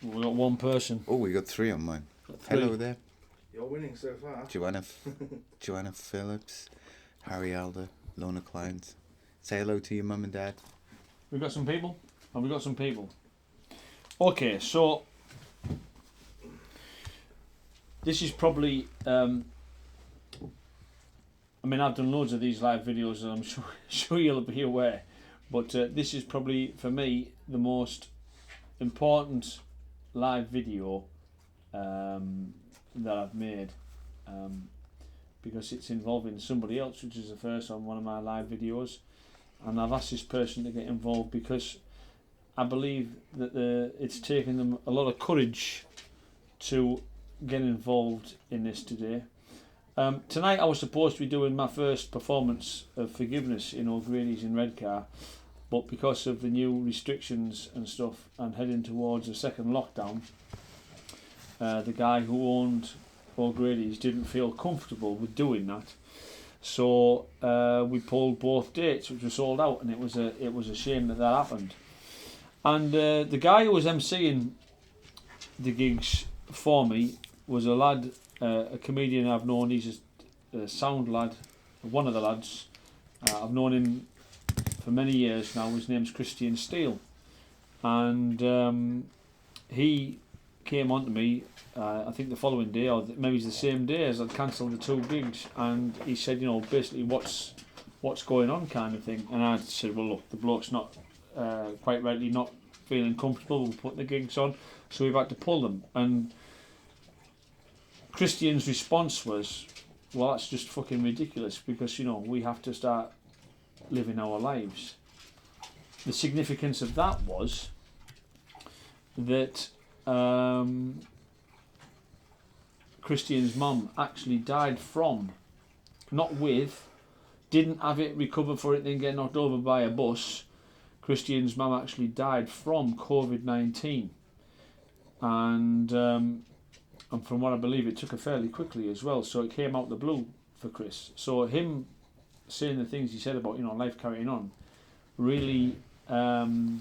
We got one person. Oh, we got 3 on mine. Hello there. You're winning so far. Joanna Phillips, Harry Elder, Lorna Clines. Say hello to your mum and dad. We got some people? Have we got some people? Okay, so this is probably I mean, I've done loads of these live videos and I'm sure you'll be aware, but this is probably for me the most important live video that I've made, because it's involving somebody else, which is the first on one of my live videos, and I've asked this person to get involved because I believe that it's taken them a lot of courage to get involved in this today. Tonight I was supposed to be doing my first performance of Forgiveness in O'Grady's in Redcar, but because of the new restrictions and stuff and heading towards a second lockdown, the guy who owned O'Grady's didn't feel comfortable with doing that, so we pulled both dates, which were sold out, and it was a shame that happened. And the guy who was emceeing the gigs for me was a lad, a comedian I've known. He's a sound lad, one of the lads. I've known him for many years now. His name's Christian Steele, and he came on to me, I think the following day, or maybe it's the same day as I'd cancelled the 2 gigs, and he said, you know, basically what's going on kind of thing. And I said, well look, the bloke's not quite rightly not feeling comfortable with putting the gigs on, so we've had to pull them. And Christian's response was, well, that's just fucking ridiculous, because, you know, we have to start living our lives. The significance of that was that Christian's mum actually died from, not with, didn't have it, recover for it, then get knocked over by a bus. Christian's mum actually died from COVID-19, and from what I believe, it took her fairly quickly as well. So it came out the blue for Chris. So him saying the things he said about, you know, life carrying on, really, well,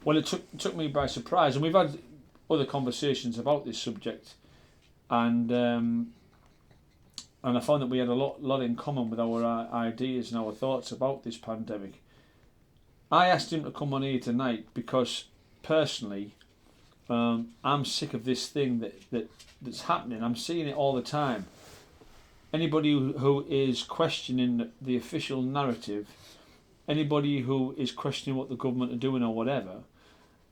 it took me by surprise. And we've had other conversations about this subject, and I found that we had a lot in common with our ideas and our thoughts about this pandemic. I asked him to come on here tonight because personally, I'm sick of this thing that's happening. I'm seeing it all the time. Anybody who is questioning the official narrative, anybody who is questioning what the government are doing or whatever,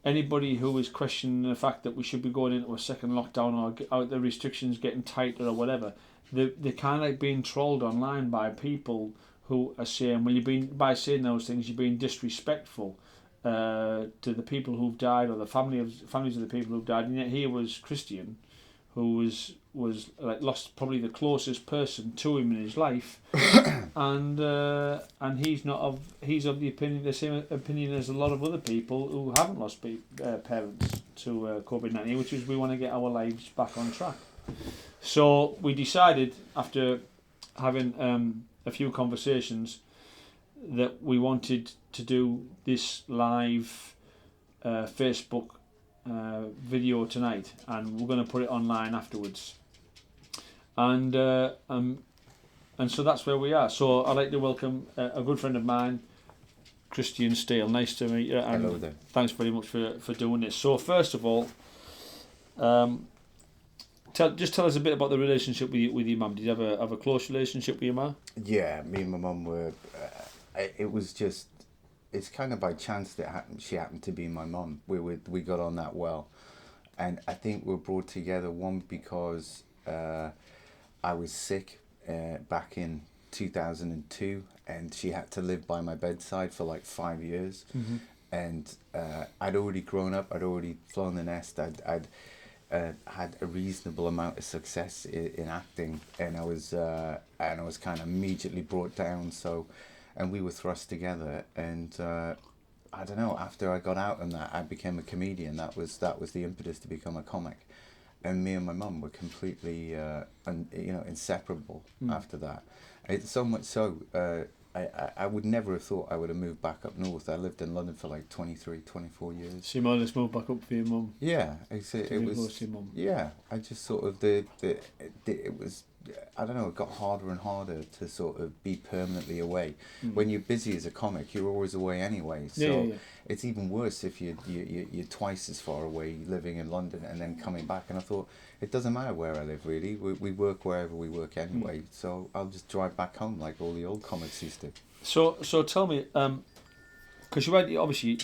anybody who is questioning the fact that we should be going into a second lockdown or the restrictions getting tighter or whatever, they're kind of like being trolled online by people who are saying, well, by saying those things, you're being disrespectful to the people who've died, or the families of the people who've died. And yet here was Christian, who was like lost probably the closest person to him in his life, and he's of the same opinion as a lot of other people who haven't lost parents to COVID-19, which is we want to get our lives back on track. So we decided, after having a few conversations, that we wanted to do this live Facebook video tonight, and we're going to put it online afterwards. And so that's where we are. So I'd like to welcome a good friend of mine, Christian Steele. Nice to meet you. And hello there. Thanks very much for doing this. So first of all, tell us a bit about the relationship with your mum. Did you have a close relationship with your mum? Yeah, me and my mum were. It's kind of by chance that happened. She happened to be my mum. We got on that well, and I think we were brought together, one because I was sick back in 2002, and she had to live by my bedside for like 5 years. Mm-hmm. And I'd already grown up. I'd already flown the nest. I'd had a reasonable amount of success in acting, and I was kind of immediately brought down. So, and we were thrust together, and I don't know. After I got out and that, I became a comedian. That was the impetus to become a comic, and me and my mum were completely inseparable after that. It's so much so. I would never have thought I would have moved back up north. I lived in London for like 23, 24 years. So you might just move back up for your mum. Yeah, it was. Close to your mum. Yeah, I just sort of it was. I don't know. It got harder and harder to sort of be permanently away. When you're busy as a comic, you're always away anyway. So it's even worse if you're twice as far away living in London and then coming back. And I thought it doesn't matter where I live really. We work wherever we work anyway. So I'll just drive back home like all the old comics used to. So tell me, because you had, obviously,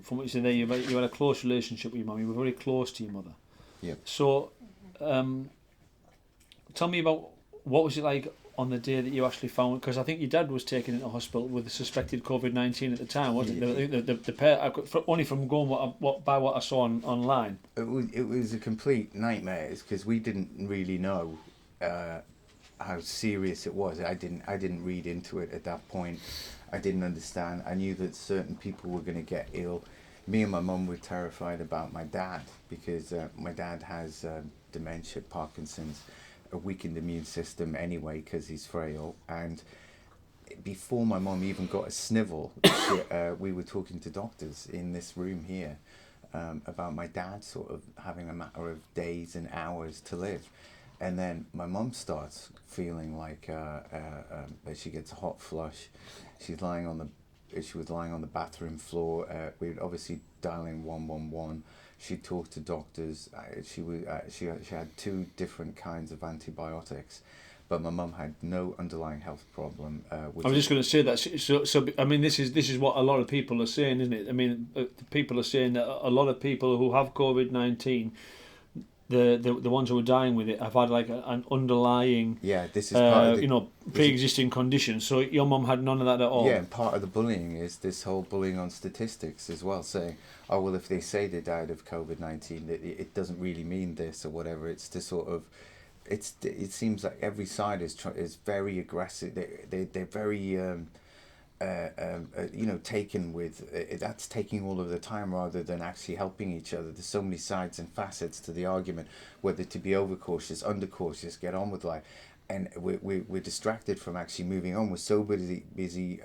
from what you said there, you had a close relationship with your mum. You were very close to your mother. Yeah. So, tell me about what was it like on the day that you actually found, because I think your dad was taken into hospital with the suspected COVID-19 at the time, wasn't it? The pair, only from going by what I saw online. It was a complete nightmare because we didn't really know how serious it was. I didn't read into it at that point. I didn't understand. I knew that certain people were going to get ill. Me and my mum were terrified about my dad because my dad has dementia, Parkinson's, a weakened immune system anyway because he's frail. And before my mum even got a snivel, we were talking to doctors in this room here about my dad sort of having a matter of days and hours to live. And then my mum starts feeling like she gets a hot flush. She was lying on the bathroom floor. We were obviously dialing 111. She talked to doctors. She had 2 different kinds of antibiotics, but my mum had no underlying health problem. I was just going to say that. So I mean, this is what a lot of people are saying, isn't it? I mean, people are saying that a lot of people who have COVID-19, the ones who are dying with it have had like an underlying this is part of the, pre-existing condition. So your mum had none of that at all. Yeah, and part of the bullying is this whole bullying on statistics as well, saying, oh well, if they say they died of COVID-19, it doesn't really mean this or whatever. It's to sort of, it seems like every side is very aggressive. They're very taken with that's taking all of the time rather than actually helping each other. There's so many sides and facets to the argument, whether to be overcautious, undercautious, get on with life, and we're distracted from actually moving on. We're so busy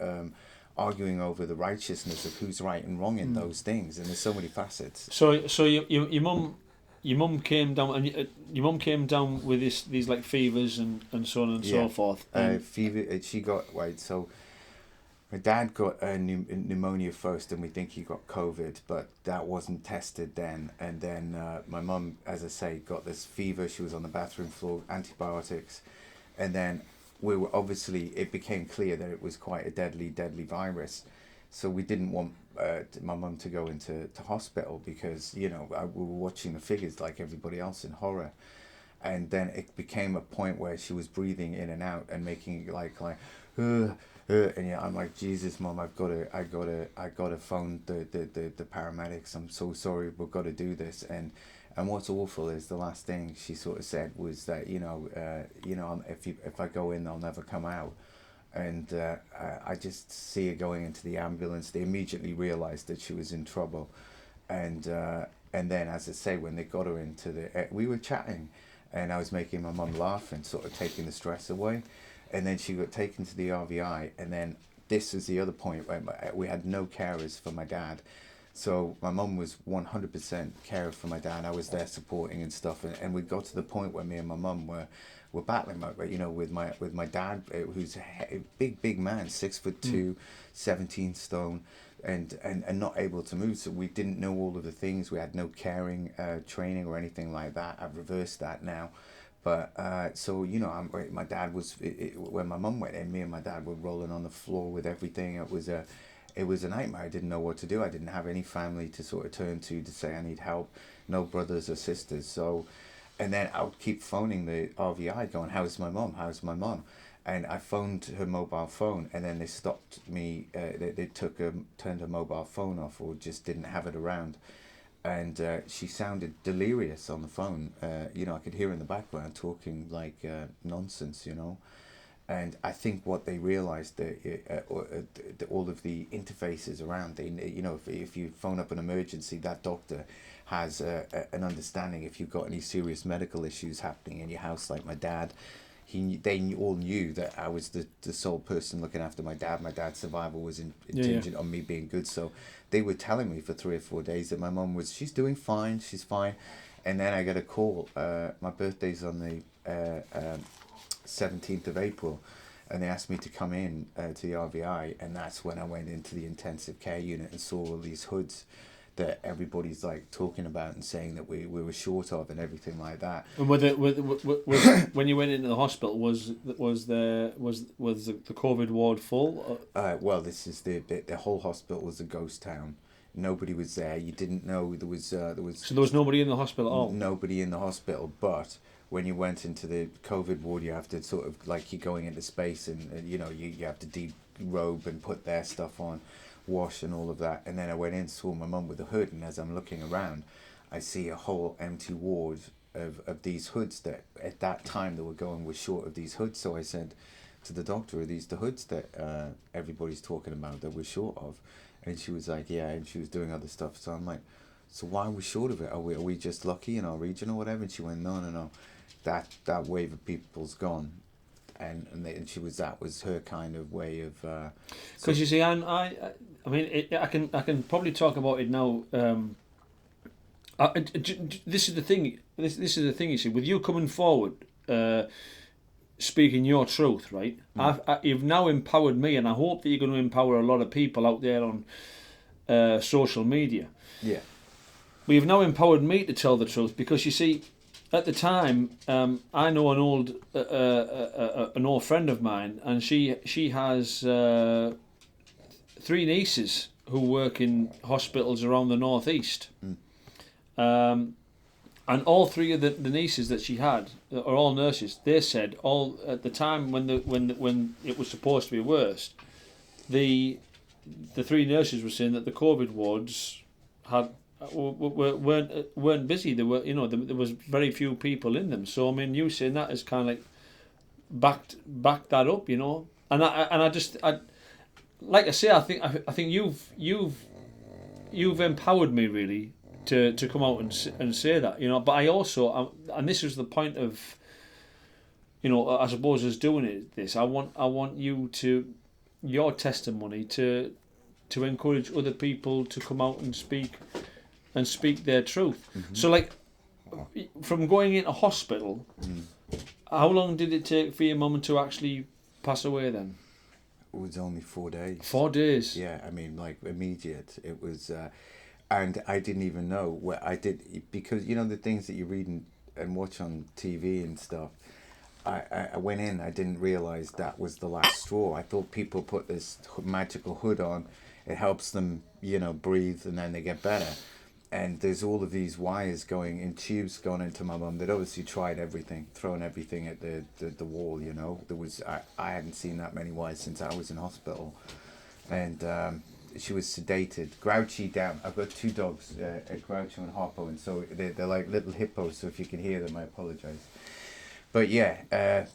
arguing over the righteousness of who's right and wrong in those things, and there's so many facets. So your mum came down, and your mum came down with these like fevers and so on and so forth. Fever. She got so. My dad got pneumonia first, and we think he got COVID, but that wasn't tested then. And then my mum, as I say, got this fever. She was on the bathroom floor, antibiotics, and then it became clear that it was quite a deadly virus. So we didn't want my mum to go into hospital because we were watching the figures like everybody else in horror. And then it became a point where she was breathing in and out and making like. And I'm like, Jesus, Mum, I gotta phone the paramedics. I'm so sorry, we've got to do this. And what's awful is the last thing she sort of said was that if I go in, I'll never come out. And I just see her going into the ambulance. They immediately realised that she was in trouble, and then, as I say, when they got her into we were chatting, and I was making my mum laugh and sort of taking the stress away. And then she got taken to the RVI, and then this is the other point where we had no carers for my dad. So my mum was 100% carer for my dad. I was there supporting and stuff, and we got to the point where me and my mum were battling, with my dad, who's a big man, 6'2", 17 stone, and not able to move. So we didn't know all of the things. We had no caring training or anything like that. I've reversed that now. But my dad was when my mum went in, me and my dad were rolling on the floor with everything. It was a nightmare. I didn't know what to do. I didn't have any family to sort of turn to say I need help. No brothers or sisters. So, and then I would keep phoning the RVI, going, "How's my mum? How's my mum?" And I phoned her mobile phone, and then they stopped me. They turned her mobile phone off, or just didn't have it around. And she sounded delirious on the phone. I could hear her in the background talking like nonsense, And I think what they realised that all of the interfaces around, if you phone up an emergency, that doctor has an understanding if you've got any serious medical issues happening in your house, like my dad. they all knew that I was the sole person looking after my dad. My dad's survival was contingent on me being good. So they were telling me for 3 or 4 days that my mum she's doing fine, she's fine. And then I got a call. My birthday's on the 17th of April. And they asked me to come in to the RVI. And that's when I went into the intensive care unit and saw all these hoods that everybody's like talking about and saying that we were short of and everything like that. And was when you went into the hospital, was the COVID ward full? Well, this is the whole hospital was a ghost town. Nobody was there. You didn't know there was. So there was nobody in the hospital at all. Nobody in the hospital, but when you went into the COVID ward, you have to sort of like you're going into space, and you know you have to derobe and put their stuff on, wash and all of that. And then I went in, saw my mum with a hood, and as I'm looking around, I see a whole empty ward of these hoods that at that time they were going was short of these hoods. So I said to the doctor, are these the hoods that everybody's talking about that we're short of? And she was like, yeah, and she was doing other stuff. So I'm like, so why are we short of it? Are we just lucky in our region or whatever? And she went, no. That wave of people's gone. And she was, that was her kind of way of. Because you see, I mean, I can probably talk about it now. This is the thing. This is the thing. You see, with you coming forward, speaking your truth, right? You've now empowered me, and I hope that you're going to empower a lot of people out there on social media. Yeah. But you've now empowered me to tell the truth, because you see, at the time, I know an old friend of mine, and she has 3 nieces who work in hospitals around the northeast. And all 3 of the nieces that she had are all nurses. They said all at the time when it was supposed to be worst, the 3 nurses were saying that the COVID wards weren't busy. There were, there was very few people in them. So I mean, you saying that is kind of like backed that up, And I like I say, I think you've empowered me really to come out and say that, But I also, and this is the point of, I suppose, as doing this, I want you to, your testimony to encourage other people to come out and speak their truth. Mm-hmm. So, like, from going into hospital, how long did it take for your mum to actually pass away then? It was only 4 days. 4 days? Yeah, I mean, like, immediate. It was, and I didn't even know what I did, because, the things that you read and watch on TV and stuff, I went in, I didn't realise that was the last straw. I thought people put this magical hood on, it helps them, breathe, and then they get better. And there's all of these wires going in tubes going into my mum. They'd obviously tried everything, thrown everything at the wall, There was I hadn't seen that many wires since I was in hospital. And she was sedated, grouchy down. I've got 2 dogs, Groucho and Harpo, and so they're like little hippos, so if you can hear them, I apologise. But yeah,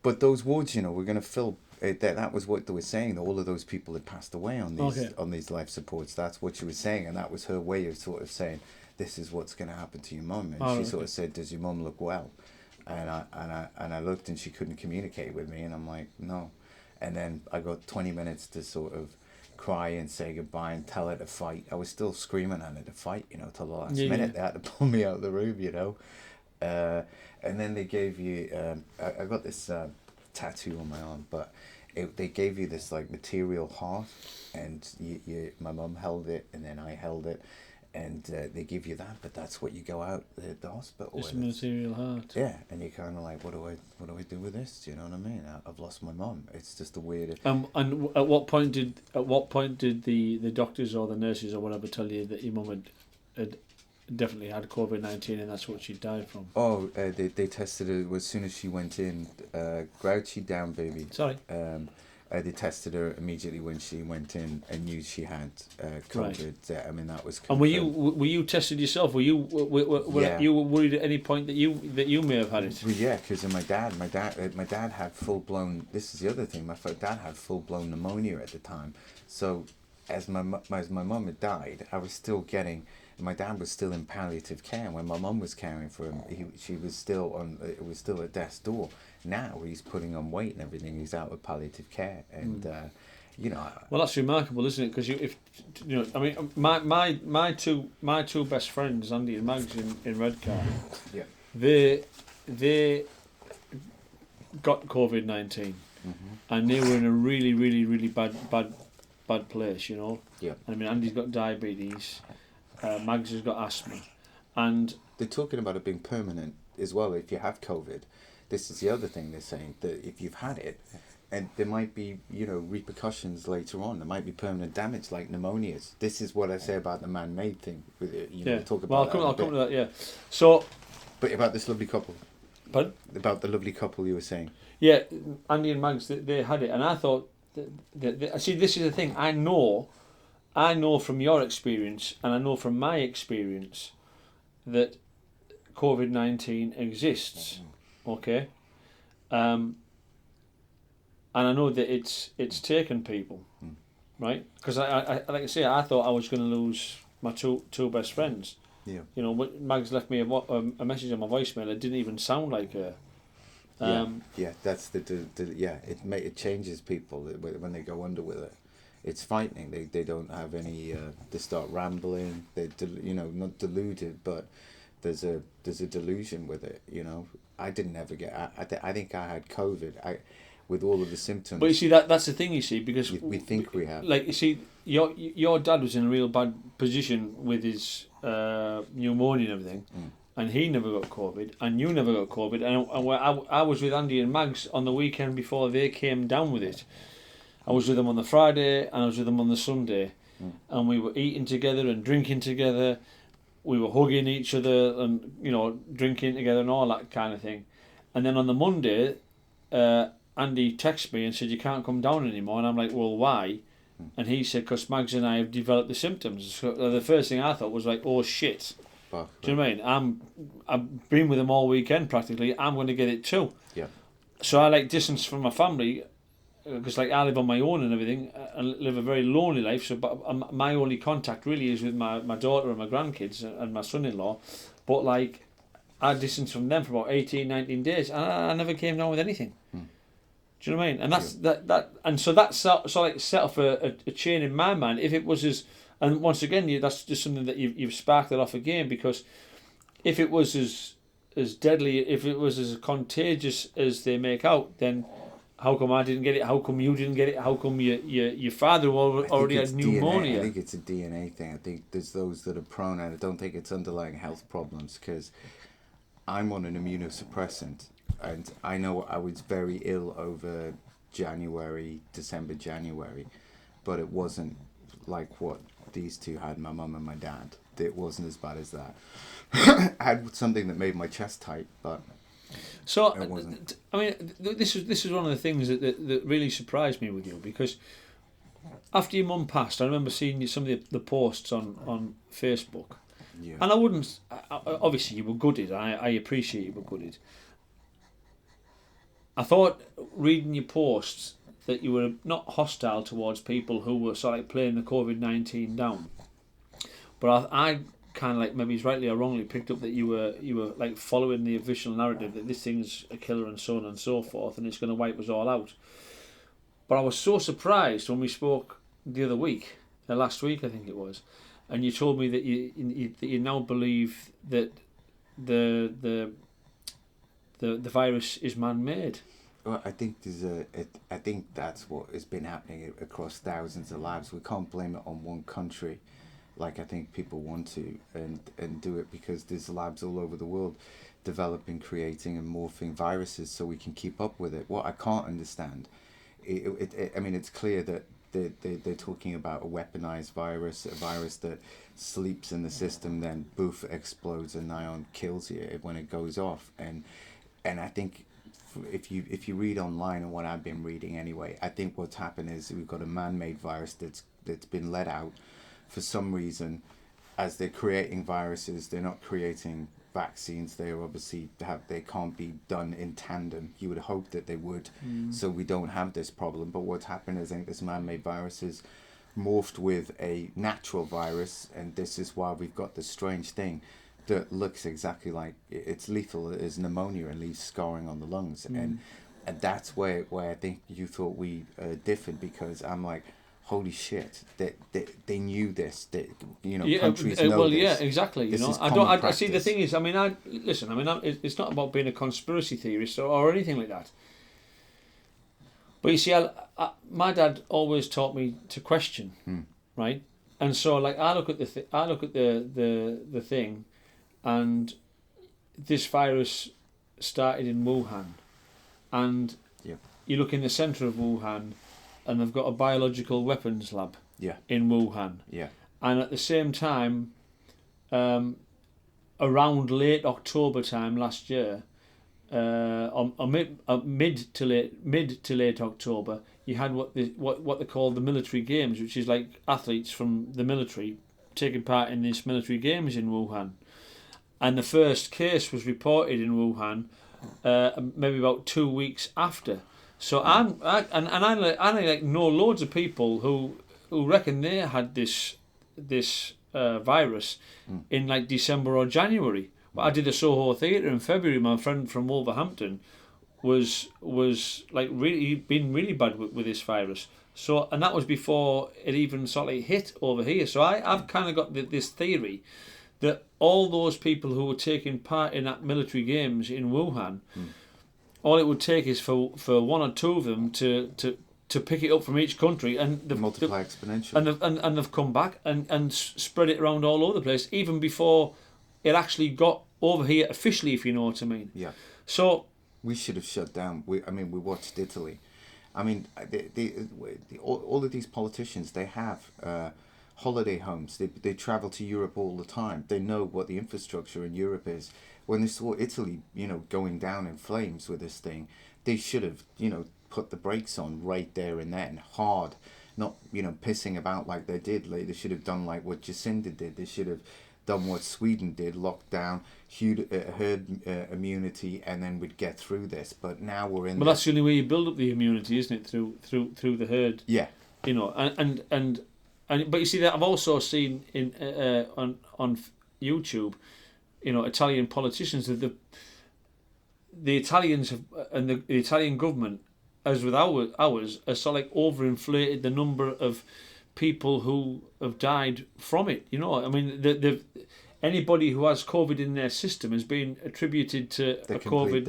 but those wards, we're going to fill. That was what they were saying. All of those people had passed away on these life supports. That's what she was saying, and that was her way of sort of saying, "This is what's going to happen to your mum." And she sort of said, "Does your mum look well?" And I looked, and she couldn't communicate with me, and I'm like, "No." And then I got 20 minutes to sort of cry and say goodbye and tell her to fight. I was still screaming at her to fight, till the last minute. They had to pull me out of the room, And then they gave you. I got this tattoo on my arm, but they gave you this like material heart, and my mum held it, and then I held it, and they give you that, but that's what you go out the hospital with. It's a material heart. Yeah, and you're kind of like, what do I do with this? Do you know what I mean? I've lost my mum. It's just a weird. And at what point did the doctors or the nurses or whatever tell you that your mum had definitely had COVID-19 and that's what she died from? Oh, they tested her as soon as she went in. Grouchy down, baby. Sorry. They tested her immediately when she went in and knew she had COVID. Right. I mean, that was confirmed. And were you tested yourself? Were you you were worried at any point that you may have had it? Well, yeah, because of my dad had full blown. This is the other thing. My dad had full blown pneumonia at the time. So as my mum had died, I was still getting my dad was still in palliative care. When my mum was caring for him, she was still on. It was still at death's door. Now he's putting on weight and everything. He's out of palliative care, and you know. Well, that's remarkable, isn't it? Because I mean, my two best friends, Andy and Mags in Redcar, Yeah. they got COVID-19, and they were in a really, really, really bad place, you know. Yeah. I mean, Andy's got diabetes, Mags has got asthma, and They're talking about it being permanent as well. If you have COVID, this is the other thing they're saying, that if you've had it, and there might be, you know, repercussions later on. There might be permanent damage like pneumonias. This is what I say about the man-made thing. With it, you know, we'll talk about I'll come to that. Yeah. So, but about this lovely couple. Pardon? About the lovely couple you were saying. Yeah, Andy and Mags, they had it, and I thought, see, this is the thing. I know from your experience, and I know from my experience, that COVID-19 exists. Okay. And I know that it's taken people, right? Because I like I say, I thought I was going to lose my two best friends. Yeah. You know, Mags left me a message on my voicemail. It didn't even sound like her. Yeah, that's it changes people when they go under with it. It's frightening. They don't have any. They start rambling. They're not deluded, but there's a delusion with it. You know, I didn't ever get. I think I had COVID. With all of the symptoms. But you see, that's the thing, you see, because we think we have. Like, you see, your dad was in a real bad position with his pneumonia and everything, and he never got COVID, and you never got COVID, and I was with Andy and Mags on the weekend before they came down with it. I was with them on the Friday, and I was with them on the Sunday, and we were eating together and drinking together. We were hugging each other and, you know, drinking together and all that kind of thing. And then on the Monday, Andy texted me and said, you can't come down anymore. And I'm like, well, why? And he said, because Mags and I have developed the symptoms. So the first thing I thought was like, oh, shit. Do you know what I mean? I've been with them all weekend practically. I'm going to get it too. Yeah. So I like distance from my family because like I live on my own and everything. I live a very lonely life. So but my only contact really is with my daughter and my grandkids and my son-in-law. But like I distanced from them for about 18, 19 days and I never came down with anything. Do you know what I mean? And that's that, and so that's so like set off a chain in my mind. If it was and once again, that's just something that you've sparked it off again, because if it was as deadly, if it was as contagious as they make out, then how come I didn't get it? How come you didn't get it? How come your father already had pneumonia? I think it's a DNA thing. I think there's those that are prone, and I don't think it's underlying health problems, because I'm on an immunosuppressant. And I know I was very ill over December, January, but it wasn't like what these two had, my mum and my dad. It wasn't as bad as that. I had something that made my chest tight, but so it wasn't. I mean, this is one of the things that really surprised me with you, because after your mum passed, I remember seeing some of the posts on Facebook, and I wouldn't. Obviously, you were gutted. I appreciate you were gutted. I thought, reading your posts, that you were not hostile towards people who were sort of like playing the COVID-19 down. But I kind of like, maybe it's rightly or wrongly, picked up that you were like following the official narrative that this thing's a killer and so on and so forth, and it's going to wipe us all out. But I was so surprised when we spoke the other week, last week I think it was, and you told me that you now believe that the virus is man-made. Well, I think I think that's what has been happening across thousands of labs. We can't blame it on one country, like I think people want to, and do it, because there's labs all over the world developing, creating, and morphing viruses so we can keep up with it. What I can't understand, I mean, it's clear that they're talking about a weaponized virus, a virus that sleeps in the system, then boof, explodes, and ion kills you when it goes off, and I think if you read online, and what I've been reading anyway, I think what's happened is we've got a man-made virus that's been let out for some reason. As they're creating viruses, they're not creating vaccines. They obviously they can't be done in tandem. You would hope that they would, so we don't have this problem. But what's happened is, I think this man-made virus is morphed with a natural virus, and this is why we've got this strange thing that looks exactly like it's lethal as pneumonia and leaves scarring on the lungs. And that's where I think you thought we differed, because I'm like, holy shit, they knew this, that countries know well, this. yeah, exactly. This is I common don't. I see. The practice. thing is, I mean, it's not about being a conspiracy theorist or anything like that. But you see, my dad always taught me to question, right? And so, like, I look at the thing, and this virus started in Wuhan, and you look in the centre of Wuhan, and they've got a biological weapons lab in Wuhan. Yeah. And at the same time, around late October time last year, mid to late October, you had what they call the military games, which is like athletes from the military taking part in these military games in Wuhan. And the first case was reported in Wuhan maybe about 2 weeks after. So I know loads of people who reckon they had this virus in like December or January. But I did a Soho Theatre in February. My friend from Wolverhampton was like really been really bad with this virus. So, and that was before it even sort of hit over here. So I've kind of got this theory that all those people who were taking part in that military games in Wuhan, all it would take is for one or two of them to pick it up from each country, and multiply exponentially. And they've come back and spread it around all over the place, even before it actually got over here officially, if you know what I mean. Yeah. So we should have shut down. We watched Italy. I mean, all of these politicians, they have holiday homes. They travel to Europe all the time. They know what the infrastructure in Europe is. When they saw Italy, going down in flames with this thing, they should have, put the brakes on right there and then, hard, not, pissing about like they did. They should have done like what Jacinda did. They should have done what Sweden did, locked down, herd immunity, and then we'd get through this. But now we're in. Well, that's the only way you build up the immunity, isn't it? Through the herd. Yeah. And but you see that I've also seen in on YouTube, Italian politicians, that the Italians have, and the Italian government, as with ours, has sort of like overinflated the number of people who have died from it. I mean, anybody who has COVID in their system has been attributed to a COVID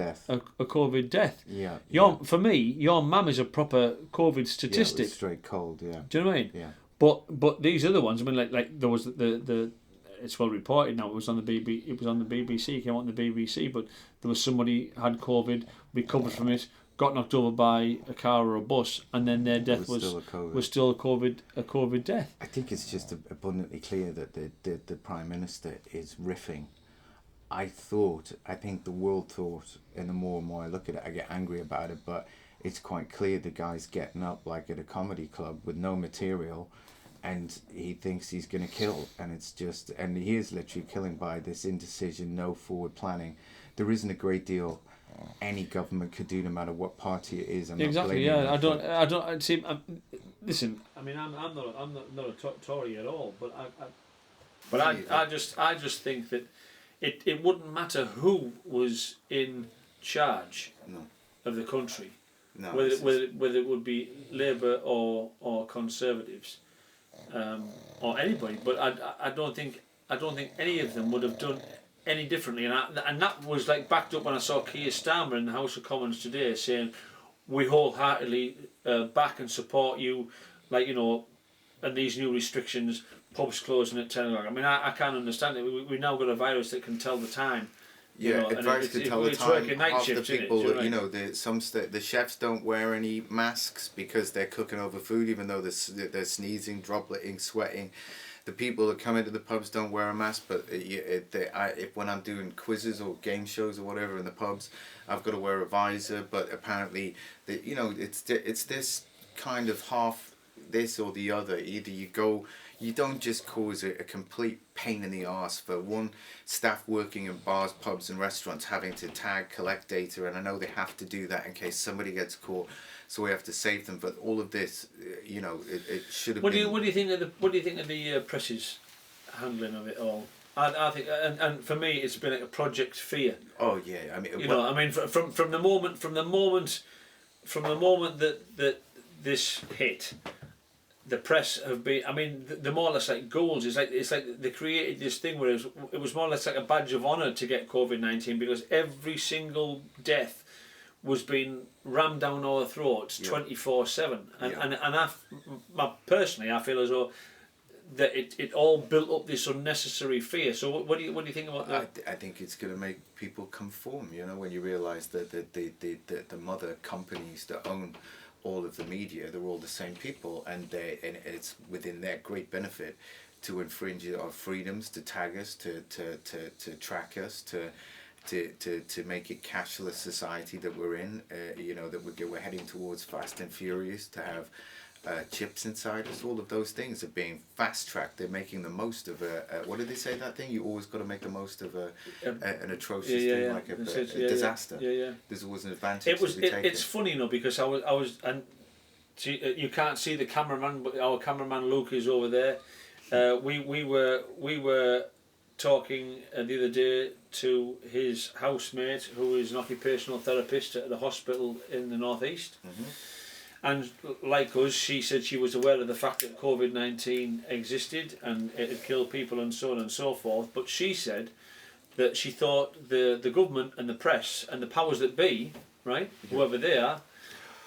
death. Yeah. For me, your mum is a proper COVID statistic. Yeah, it was straight cold. Yeah. Do you know what I mean? Yeah. But these other ones, I mean, like there was the it's well reported now. It was on the BBC. It came out on the BBC. But there was somebody had COVID, recovered from it, got knocked over by a car or a bus, and then their death was still a COVID death. I think it's just abundantly clear that the Prime Minister is riffing. I think the world thought, and the more and more I look at it, I get angry about it, but it's quite clear the guy's getting up like at a comedy club with no material, and he thinks he's going to kill, and he is literally killing by this indecision, no forward planning. There isn't a great deal any government could do, no matter what party it is. Exactly. Yeah. I don't see. Listen. I mean, I'm not a Tory at all, but I just think that it wouldn't matter who was in charge of the country, whether it would be Labour or Conservatives, or anybody. But I don't think any of them would have done any differently, and that was like backed up when I saw Keir Starmer in the House of Commons today saying, we wholeheartedly back and support you, and these new restrictions, pubs closing at 10 o'clock. I mean, I can't understand it. We've now got a virus that can tell the time. Advice to tell the time. Half the people, the chefs don't wear any masks because they're cooking over food, even though they're sneezing, dropleting, sweating. The people that come into the pubs don't wear a mask, but when I'm doing quizzes or game shows or whatever in the pubs, I've got to wear a visor. But apparently, it's this kind of half this or the other. Either you don't just cause a complete pain in the arse for one staff working in bars, pubs and restaurants having to tag, collect data, and I know they have to do that in case somebody gets caught, so we have to save them. But all of this, it should have been... What do you think of the press's handling of it all? I think, and for me, it's been like a Project Fear. Oh yeah, I mean, from the moment that this hit, the press have been. I mean, the more or less like goals. It's like they created this thing where it was more or less like a badge of honour to get COVID-19, because every single death was being rammed down our throats 24/7, and personally I feel as though that it all built up this unnecessary fear. So what do you think about that? I think it's going to make people conform. When you realise that the mother companies that own all of the media, they're all the same people, and it's within their great benefit to infringe our freedoms, to tag us, to track us, to make it cashless society that we're in. That we're heading towards fast and furious, to have chips inside us. All of those things are being fast tracked. They're making the most of what did they say, that thing? You always got to make the most of an atrocious thing, like a disaster. There's always an advantage. It's funny, because I was and you can't see the cameraman, but our cameraman Luke is over there. We were talking the other day to his housemate, who is an occupational therapist at the hospital in the northeast. And like us, she said she was aware of the fact that COVID-19 existed and it had killed people and so on and so forth. But she said that she thought the government and the press and the powers that be, right, whoever they are,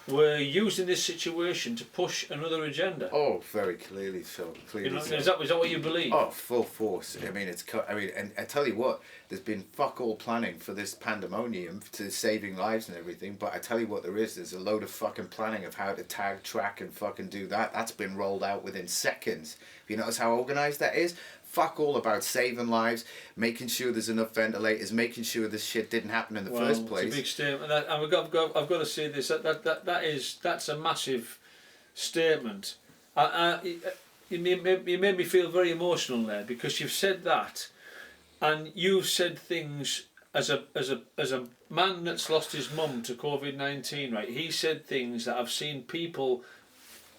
were using this situation to push another agenda. Oh, very clearly so. Is that what you believe? Oh, full force. I mean, and I tell you what, there's been fuck all planning for this pandemonium to saving lives and everything. But I tell you what, there's a load of fucking planning of how to tag, track, and fucking do that. That's been rolled out within seconds. You notice how organised that is? Fuck all about saving lives, making sure there's enough ventilators, making sure this shit didn't happen in the first place. It's a big statement, and I've got to say this. That's a massive statement. You made me feel very emotional there, because you've said that, and you've said things as a man that's lost his mum to COVID-19. Right, he said things that I've seen people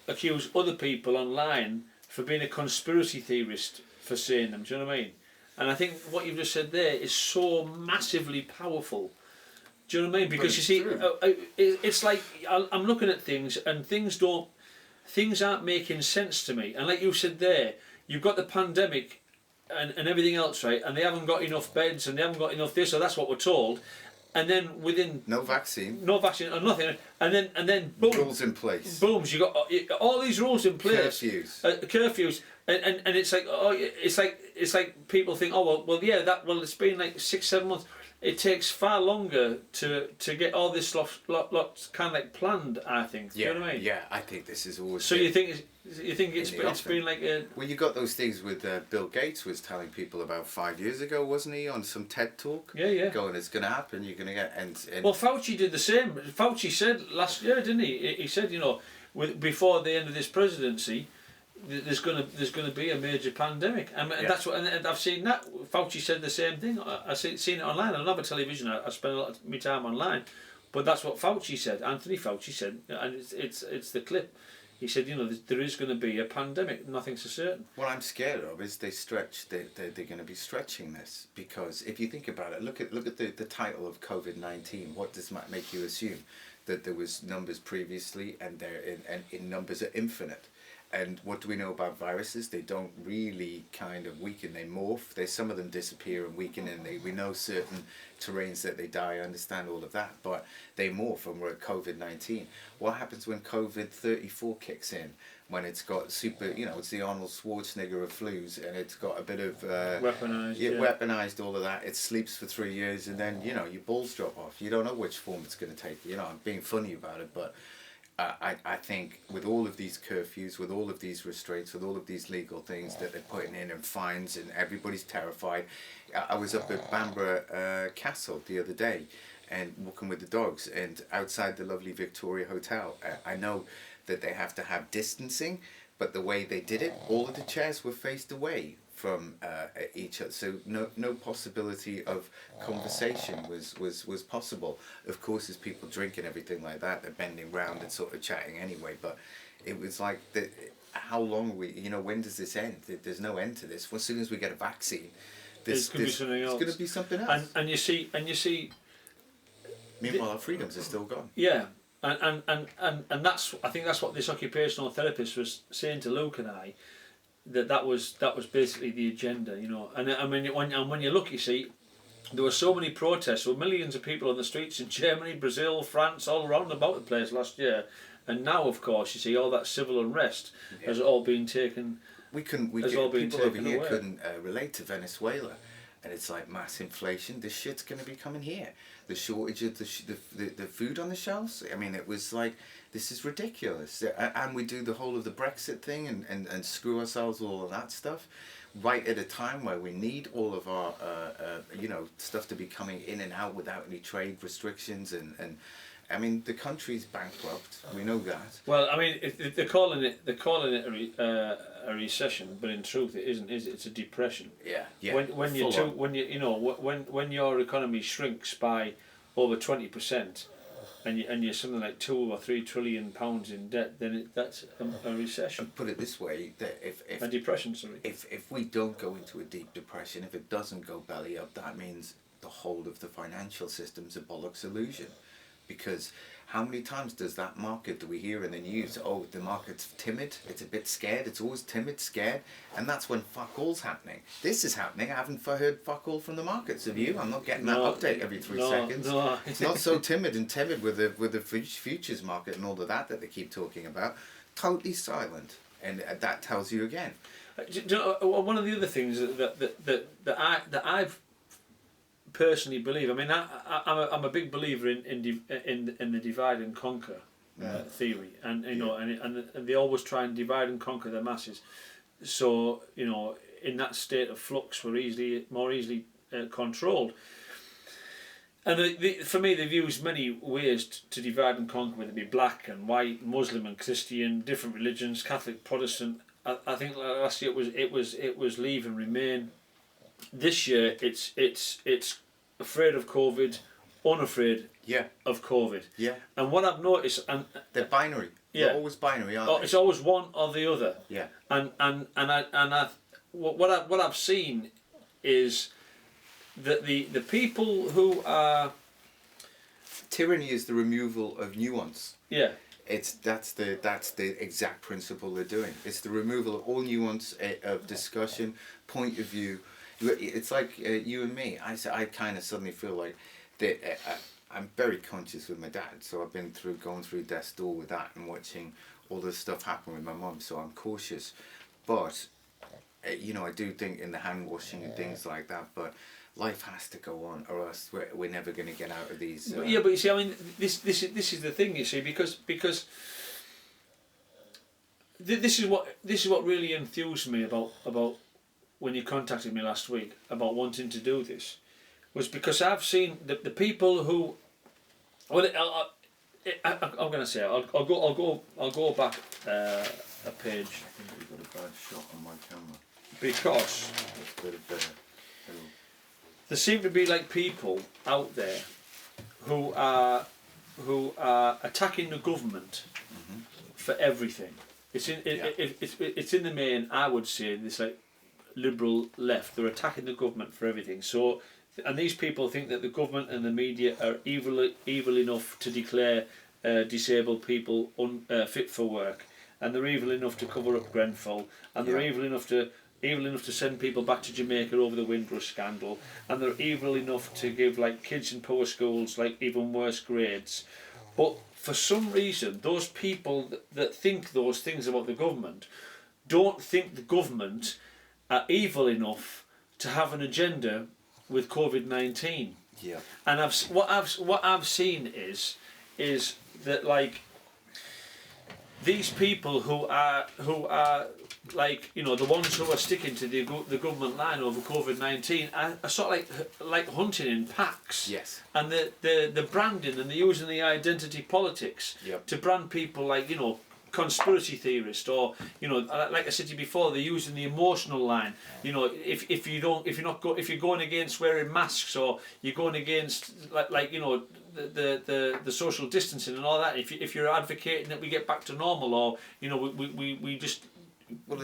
accuse other people online for being a conspiracy theorist for saying them. Do you know what I mean? And I think what you've just said there is so massively powerful. Do you know what I mean? Because you see, it's like I'm looking at things and things aren't making sense to me. And like you said there, you've got the pandemic and everything else, right? And they haven't got enough beds and they haven't got enough this, so that's what we're told. And then within no vaccine or nothing, and then boom, rules in place. Boom, you got all these rules in place. Curfews. And it's like it's like people think, it's been like 6-7 months. It takes far longer to get all this lot kind of like planned, I think. Do you know what I mean? Yeah, I think this is always. So you think it's been like a... Well, you got those things with Bill Gates was telling people about 5 years ago, wasn't he, on some TED talk? Yeah. Going, it's going to happen. You're going to get and Well, Fauci did the same. Fauci said last year, didn't he? He said, before the end of this presidency, there's going to be a major pandemic, and that's what. And I've seen that. Fauci said the same thing. I've seen it online. I don't have a television. I spend a lot of my time online, but that's what Fauci said. Anthony Fauci said, and it's the clip. He said, there is going to be a pandemic. Nothing's for certain. What I'm scared of is they're going to be stretching this, because if you think about it, look at the title of COVID-19. What does that make you assume? That there was numbers previously, and in numbers are infinite. And what do we know about viruses? They don't really kind of weaken, they morph. Some of them disappear and weaken, and we know certain terrains that they die, I understand all of that, but they morph, and we're at COVID-19. What happens when COVID-34 kicks in? When it's got it's the Arnold Schwarzenegger of flus, and it's got a bit of... weaponized, all of that. It sleeps for 3 years, and then, your balls drop off. You don't know which form it's going to take. I'm being funny about it, but... I think with all of these curfews, with all of these restraints, with all of these legal things that they're putting in and fines, and everybody's terrified. I was up at Bamborough Castle the other day and walking with the dogs, and outside the lovely Victoria Hotel, I know that they have to have distancing, but the way they did it, all of the chairs were faced away from each other, so no possibility of conversation was possible. Of course, as people drink and everything like that, they're bending round and sort of chatting anyway, but it was like, how long are we, when does this end? There's no end to this. As soon as we get a vaccine, It's going to be something else. It's going to be something else. And you see. Meanwhile, our freedoms are still gone. Yeah, and I think that's what this occupational therapist was saying to Luke and I, that was basically the agenda, And I mean, when you look, you see, there were so many protests, there were millions of people on the streets in Germany, Brazil, France, all around about the place last year, and now, of course, you see all that civil unrest has all been taken. People over here couldn't relate to Venezuela, and it's like mass inflation. This shit's going to be coming here. The shortage of the food on the shelves. I mean, it was like, this is ridiculous. And we do the whole of the Brexit thing and screw ourselves with all of that stuff, right at a time where we need all of our stuff to be coming in and out without any trade restrictions and. I mean, the country's bankrupt. We know that. Well, I mean, they're calling it a recession, but in truth, it isn't. Is it? It's a depression. Yeah. When your economy shrinks by over 20%, and you're something like £2 or £3 trillion in debt, then that's a recession. Put it this way: that if a depression, sorry. If we don't go into a deep depression, if it doesn't go belly up, that means the whole of the financial system's a bollocks illusion. Because how many times does that market, do we hear in the news, oh, the market's timid, it's a bit scared, it's always timid, scared, and that's when fuck all's happening. This is happening, I haven't heard fuck all from the markets, have you? I'm not getting that update every 3 seconds. No. It's not so timid with the futures market and all of that they keep talking about. Totally silent, and that tells you again. Do you know, one of the other things that I've personally believe. I mean, I'm a big believer in the divide and conquer theory, and and they always try and divide and conquer the masses. So in that state of flux, we're more easily controlled. And for me, they've used many ways to divide and conquer, whether it be black and white, Muslim and Christian, different religions, Catholic, Protestant. I think last year it was Leave and Remain. This year it's afraid of COVID, unafraid of COVID. Yeah. And what I've noticed, and they're binary. Yeah. They're always binary, aren't they? It's always one or the other. Yeah. What I've seen is that the people who are tyranny is the removal of nuance. Yeah. That's the exact principle they're doing. It's the removal of all nuance of discussion, point of view. It's like you and me. I kind of suddenly feel like that. I'm very conscious with my dad, so I've been going through death's door with that and watching all this stuff happen with my mum. So I'm cautious, but I do think in the hand washing and things like that. But life has to go on, or else we're never going to get out of these. But you see, I mean, this is the thing, you see, because this is what really enthused me about when you contacted me last week about wanting to do this, was because I've seen the people who. Well, I'm going to say I'll go back a page. I think we've got a bad shot on my camera. Because there seem to be like people out there who are attacking the government for everything. It's in the main, I would say, this like liberal left. They're attacking the government for everything. So, and these people think that the government and the media are evil enough to declare disabled people unfit for work, and they're evil enough to cover up Grenfell, and they're evil enough to send people back to Jamaica over the Windrush scandal, and they're evil enough to give like kids in poor schools like even worse grades. But for some reason, those people that think those things about the government don't think the government are evil enough to have an agenda with COVID-19. Yeah. And what I've seen is that like these people who are like the ones who are sticking to the government line over COVID-19 are sort of like hunting in packs. Yes. And the branding and the using the identity politics Yep. to brand people like conspiracy theorist, or like I said to you before, they're using the emotional line. If you're going against wearing masks, or you're going against the social distancing and all that. If you're advocating that we get back to normal, or we just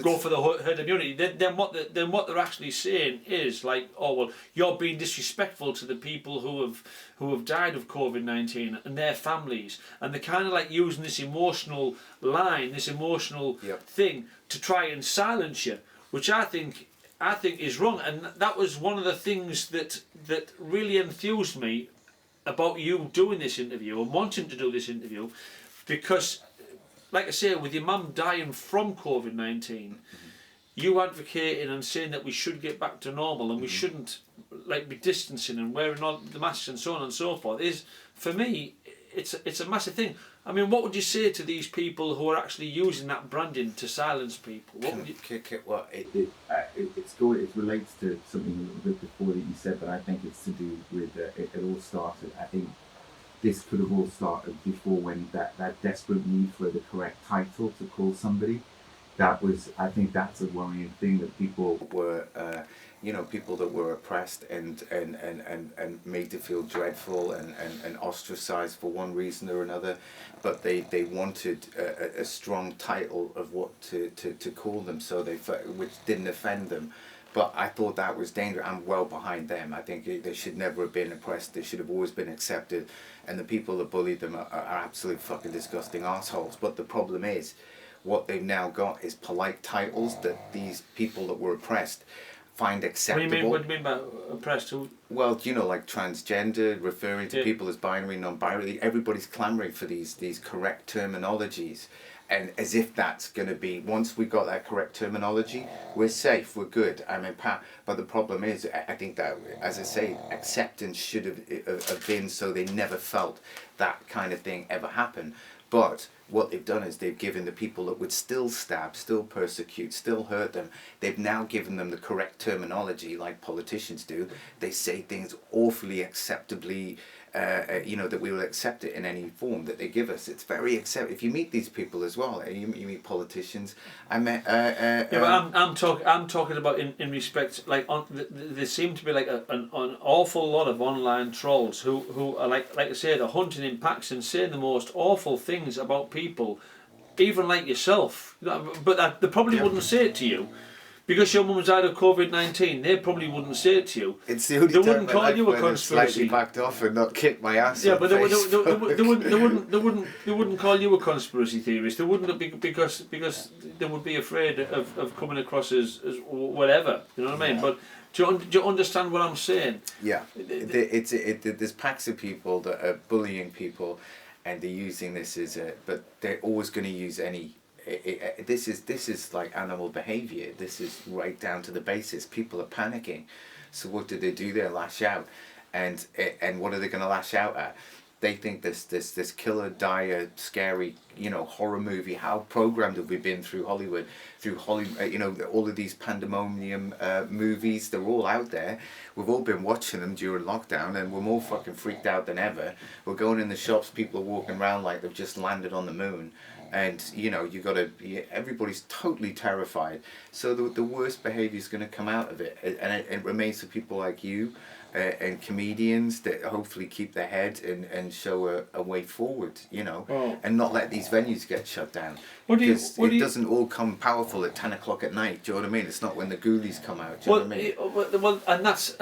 go for the herd immunity, then what they're actually saying is like, oh well, you're being disrespectful to the people who have died of COVID-19 and their families, and they're kind of like using this emotional line, this emotional thing to try and silence you, which I think is wrong. And that was one of the things that really enthused me about you doing this interview and wanting to do this interview, because like I say, with your mum dying from COVID-19, you advocating and saying that we should get back to normal, and we shouldn't be distancing and wearing all the masks and so on and so forth, is, for me, it's a massive thing. I mean, what would you say to these people who are actually using that branding to silence people? What would you... Well, it relates to something a little bit before that you said, but I think it's to do with it all started. I think this could have all started before, when that desperate need for the correct title to call somebody. I think that's a worrying thing, that people were, people that were oppressed and made to feel dreadful and ostracized for one reason or another, but they wanted a strong title of what to call them, so which didn't offend them. But I thought that was dangerous. I'm well behind them. I think they should never have been oppressed. They should have always been accepted. And the people that bullied them are absolute fucking disgusting assholes. But the problem is, what they've now got is polite titles that these people that were oppressed find acceptable. What do you mean by oppressed? Well, like transgender, referring to people as binary, non-binary. Everybody's clamouring for these correct terminologies. And as if that's going to be, once we got that correct terminology, we're safe, we're good. I mean, but the problem is, I think that, as I say, acceptance should have been so they never felt that kind of thing ever happen. But what they've done is they've given the people that would still stab, still persecute, still hurt them, they've now given them the correct terminology, like politicians do. They say things awfully acceptably, that we will accept it in any form that they give us. It's very accept. If you meet these people as well, you meet politicians. I met. But I'm talking about in respect, like there seem to be like an awful lot of online trolls who are like I say, they're hunting in packs and saying the most awful things about people, even like yourself. But they probably wouldn't say it to you. Because your mum's died of COVID-19, they probably wouldn't say it to you. It's the only they wouldn't call you a conspiracy. Slightly backed off and not kicked my ass. Yeah, but they wouldn't call you a conspiracy theorist. They wouldn't because they would be afraid of coming across as whatever. You know what I mean? But do you understand what I'm saying? Yeah, there's packs of people that are bullying people, and they're using this as but they're always going to use any. This is like animal behavior. This is right down to the basis. People are panicking, so what do? They lash out, and what are they going to lash out at? They think this killer, dire, scary, horror movie. How programmed have we been through Hollywood, all of these pandemonium movies? They're all out there. We've all been watching them during lockdown, and we're more fucking freaked out than ever. We're going in the shops. People are walking around like they've just landed on the moon. And everybody's totally terrified. So the worst behaviour is going to come out of it, and it remains for people like you and comedians that hopefully keep their head and show a way forward, and not let these venues get shut down. Because it doesn't all come powerful at 10 o'clock at night. Do you know what I mean? It's not when the ghoulies come out. Do you know what I mean? Well, and that's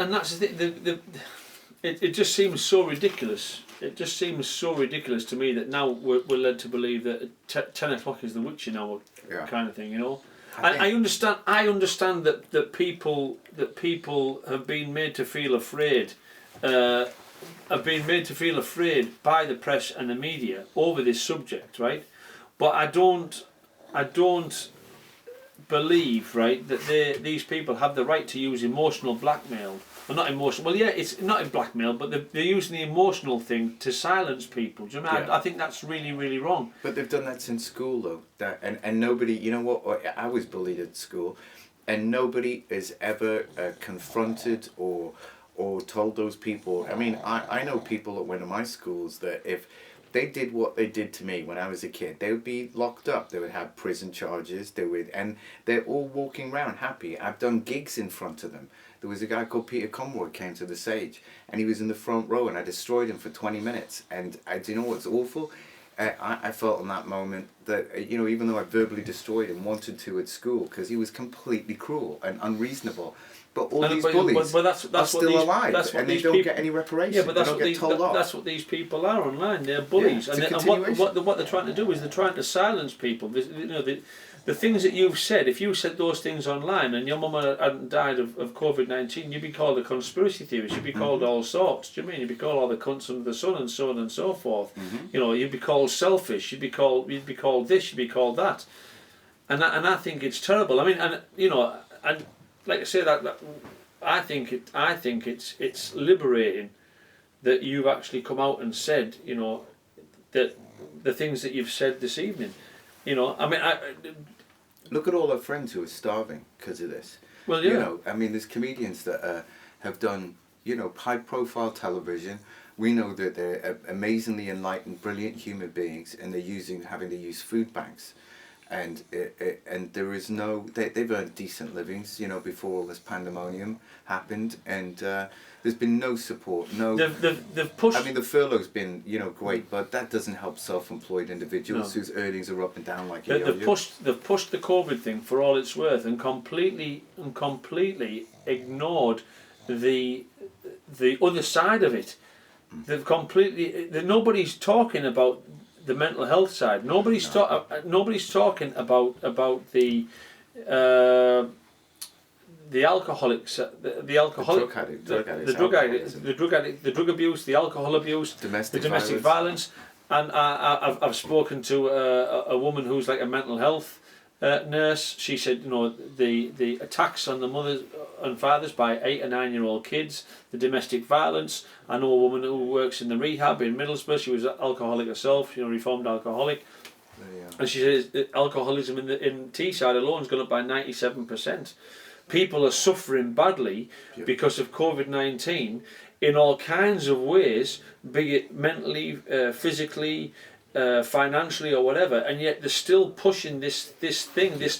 it just seems so ridiculous. It just seems so ridiculous to me that now we're led to believe that 10 o'clock is the witching hour, kind of thing, I understand that people have been made to feel afraid, by the press and the media over this subject, right? But I don't believe, right, that these people have the right to use emotional blackmail. Well, not emotional. Well, yeah, it's not in blackmail, but they're using the emotional thing to silence people. Do you know what I mean? I think that's really, really wrong. But they've done that since school, though. And nobody, you know what? I was bullied at school, and nobody is ever confronted or told those people. I mean, I know people that went to my schools that if they did what they did to me when I was a kid. They would be locked up. They would have prison charges. And they're all walking around happy. I've done gigs in front of them. There was a guy called Peter Conroy came to the Sage, and he was in the front row, and I destroyed him for 20 minutes. And do you know what's awful? I felt in that moment that, even though I verbally destroyed him, wanted to at school, because he was completely cruel and unreasonable. But all these bullies are still alive, and they don't get any reparation. Yeah, but that's what these people are online. They're bullies, and what they're trying to do is they're trying to silence people. The things that you've said, if you said those things online and your mum hadn't died of COVID-19, you'd be called a conspiracy theorist, you'd be called all sorts, do you mean? You'd be called all the cunts under the sun and so on and so forth. You'd be called selfish, you'd be called this, you'd be called that. And I think it's terrible. I mean, and like I say, that I think it's liberating that you've actually come out and said, that the things that you've said this evening. Look at all our friends who are starving because of this. Well, yeah. There's comedians that have done, high-profile television. We know that they're amazingly enlightened, brilliant human beings, and they're having to use food banks. And there is they've earned decent livings, before all this pandemonium happened, and there's been no support, They've pushed. The furlough's been, great, but that doesn't help self-employed individuals whose earnings are up and down like they've pushed the COVID thing for all it's worth, and completely ignored the other side of it. Nobody's talking about the mental health side. Nobody's talking about the alcoholics, drug addict, the drug abuse, the alcohol abuse, domestic violence. And I've spoken to a woman who's like a mental health nurse. She said, the attacks on the mothers and fathers by 8 or 9 year old kids, the domestic violence. I know a woman who works in the rehab in Middlesbrough. She was an alcoholic herself, reformed alcoholic. And she says that alcoholism in Teesside alone has gone up by 97%. People are suffering badly because of COVID-19 in all kinds of ways, be it mentally, physically, financially or whatever, and yet they're still pushing this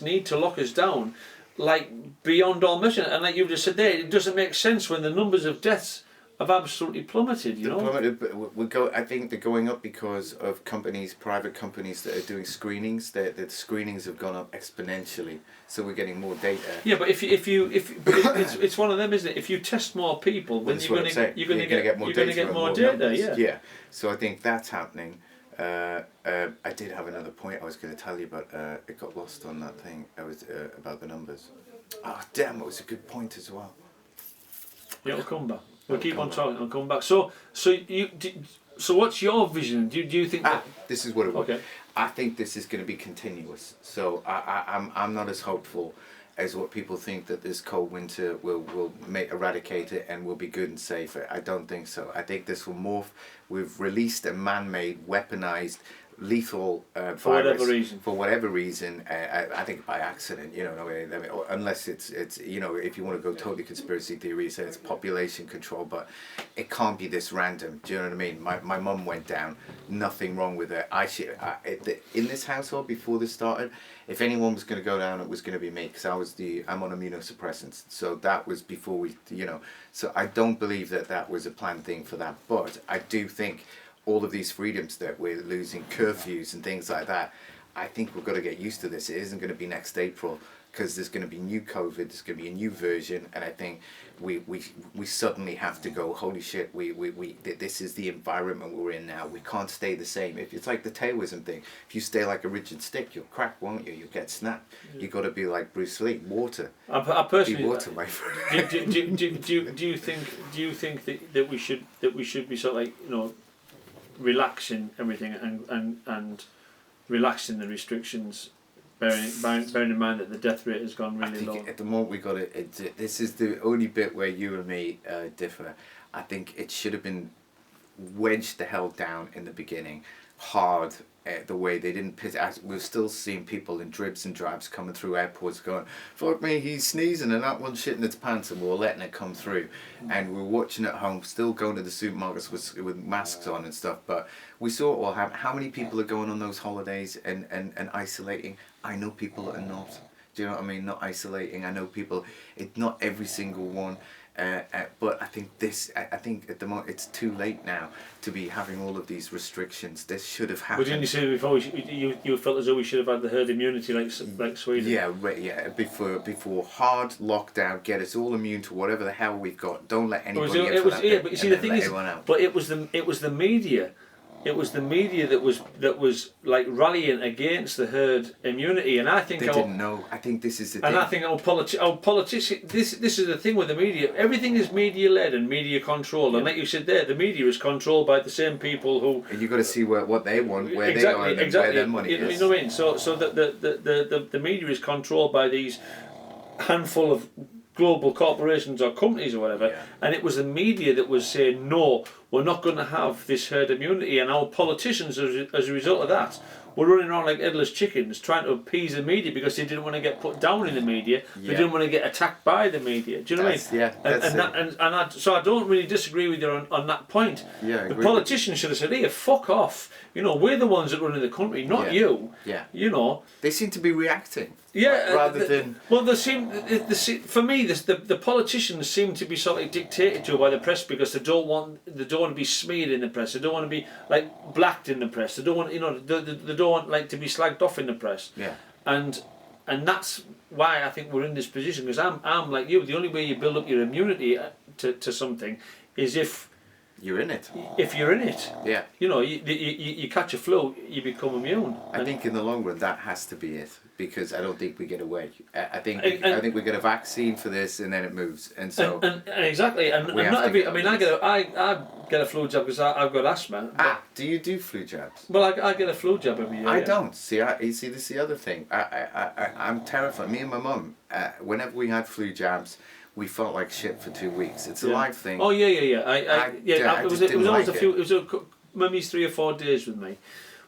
need to lock us down, like beyond all measure. And like you just said there, it doesn't make sense when the numbers of deaths have absolutely plummeted. Plummeted, but I think they're going up because of private companies that are doing screenings. The screenings have gone up exponentially, so we're getting more data. Yeah, but if it's one of them, isn't it? If you test more people, then you're going to get more data. Yeah. So I think that's happening. I did have another point I was going to tell you, but it got lost on that thing. I was about the numbers. Oh damn! It was a good point as well. Yeah, it'll come back. We'll keep on talking. It'll come back. So what's your vision? Do you think that this is what it was? Okay. I think this is going to be continuous. So I'm not as hopeful as what people think that this cold winter will eradicate it and will be good and safe. I don't think so. I think this will morph. We've released a man-made, weaponized, lethal virus for whatever reason. I think by accident, or unless it's if you want to go totally conspiracy theory, say it's population control, but it can't be this random. Do you know what I mean? My mum went down, nothing wrong with her. In this household before this started, if anyone was going to go down, it was going to be me, because I'm on immunosuppressants. So that was before we, So I don't believe that was a planned thing for that, but I do think all of these freedoms that we're losing, curfews and things like that, I think we've got to get used to this. It isn't going to be next April, because there's going to be new COVID, there's going to be a new version, and I think we suddenly have to go, holy shit, this is the environment we're in now. We can't stay the same. It's like the Taoism thing. If you stay like a rigid stick, you'll crack, won't you? You'll get snapped. Yeah. You've got to be like Bruce Lee, water. I personally, be water, my friend. Do you think that we should be sort of like, relaxing everything and relaxing the restrictions, bearing in mind that the death rate has gone really low? At the moment we got it. This is the only bit where you and me differ. I think it should have been wedged the hell down in the beginning, hard, the way they didn't piss. We're still seeing people in dribs and drabs coming through airports going, fuck me, he's sneezing and that one's shitting its pants, and we're letting it come through. And we're watching at home, still going to the supermarkets with masks on and stuff. But we saw it all happen. How many people are going on those holidays and isolating? I know people that are not. Do you know what I mean? Not isolating. I know people, not every single one. But I think I think at the moment it's too late now to be having all of these restrictions. This should have happened. But didn't you say before you felt as though we should have had the herd immunity like Sweden? Yeah, right. Yeah, before hard lockdown, get us all immune to whatever the hell we've got. Don't let anybody in for that bit, but you see the thing is, but it was the media. It was the media that was like rallying against the herd immunity, and I think they didn't know. I think this is the thing. And I think our politicians. This is the thing with the media. Everything is media led and media controlled, and like you said there, the media is controlled by the same people who. And you got to see what they want, where they are, and where their money is. You know what I mean? So the media is controlled by these handful of global corporations or companies or whatever, and it was the media that was saying no, we're not going to have this herd immunity, and our politicians as a result of that were running around like headless chickens trying to appease the media because they didn't want to get put down in the media. They didn't want to get attacked by the media. Do you know what I mean? Yeah, so I don't really disagree with you on that point. Yeah, the politicians should have said, "Here, fuck off. You know, we're the ones that run in the country, not you." Yeah. You know. They seem to be reacting. Yeah, rather than. Well, for me, the politicians seem to be sort of dictated to by the press because they don't want to be smeared in the press. They don't want to be like blacked in the press. They don't want they don't want like to be slagged off in the press. Yeah. And that's why I think we're in this position, because I'm like you. The only way you build up your immunity to something is if you're in it. If you're in it. Yeah. You know, you catch a flu, you become immune. I think in the long run that has to be it, because I don't think we get away. I think we get a vaccine for this and then it moves, and so and exactly, and not every. I mean, I get a flu jab because I've got asthma. Do you do flu jabs? Well, I get a flu jab every year. I don't. You see, this is the other thing. I'm terrified. Me and my mum, whenever we had flu jabs, we felt like shit for 2 weeks. It's a live thing. Oh yeah. It was always a few. It was maybe 3 or 4 days with me,